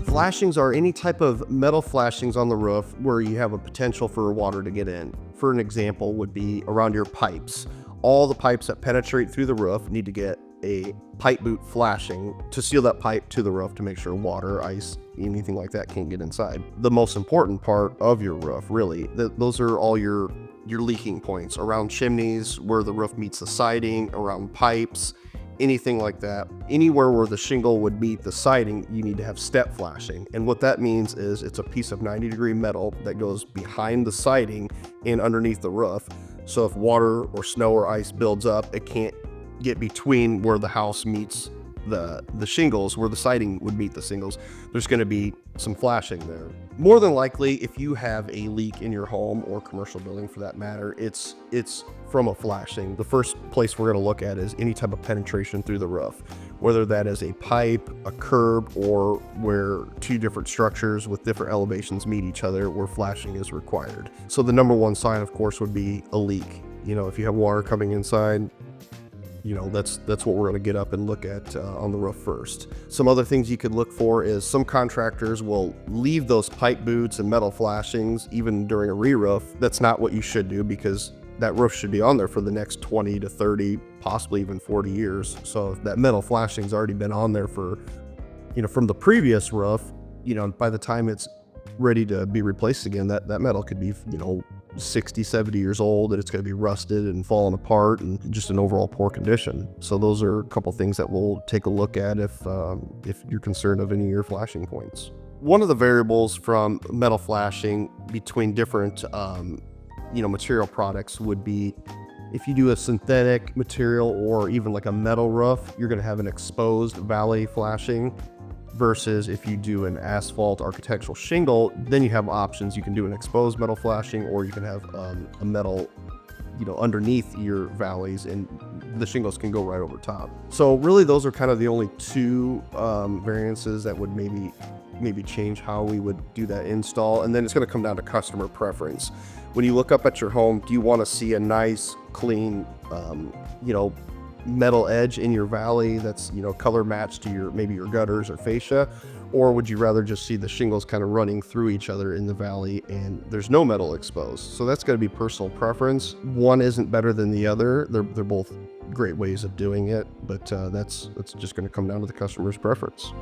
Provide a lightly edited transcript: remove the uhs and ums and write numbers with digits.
Flashings are any type of metal flashings on the roof where you have a potential for water to get in. For an example would be around your pipes. All the pipes that penetrate through the roof need to get a pipe boot flashing to seal that pipe to the roof to make sure water, ice, anything like that can't get inside. The most important part of your roof, really, those are all your leaking points around chimneys, where the roof meets the siding, around pipes, anything like that. Anywhere where the shingle would meet the siding, you need to have step flashing. And what that means is it's a piece of 90-degree metal that goes behind the siding and underneath the roof. So if water or snow or ice builds up, it can't get between where the house meets the shingles, where the siding would meet the shingles. There's going to be some flashing there. More than likely, if you have a leak in your home or commercial building for that matter, it's from a flashing. The first place we're going to look at is any type of penetration through the roof, whether that is a pipe, a curb, or where two different structures with different elevations meet each other where flashing is required. So the number one sign, of course, would be a leak. If you have water coming inside, that's what we're going to get up and look at on the roof first. Some other things you could look for is some contractors will leave those pipe boots and metal flashings even during a re-roof. That's not what you should do, because that roof should be on there for the next 20 to 30, possibly even 40 years. So if that metal flashing's already been on there for, from the previous roof, by the time it's ready to be replaced again, that metal could be, 60, 70 years old, and it's going to be rusted and falling apart and just in overall poor condition. So those are a couple things that we'll take a look at if you're concerned of any of your flashing points. One of the variables from metal flashing between different material products would be if you do a synthetic material or even like a metal roof, you're going to have an exposed valley flashing. Versus if you do an asphalt architectural shingle, then you have options. You can do an exposed metal flashing, or you can have a metal, underneath your valleys, and the shingles can go right over top. So really, those are kind of the only two variances that would maybe change how we would do that install. And then it's going to come down to customer preference. When you look up at your home, do you want to see a nice, clean, metal edge in your valley that's color matched to your gutters or fascia, or would you rather just see the shingles kind of running through each other in the valley and there's no metal exposed? So that's going to be personal preference. One isn't better than the other. They're both great ways of doing it, but that's just going to come down to the customer's preference.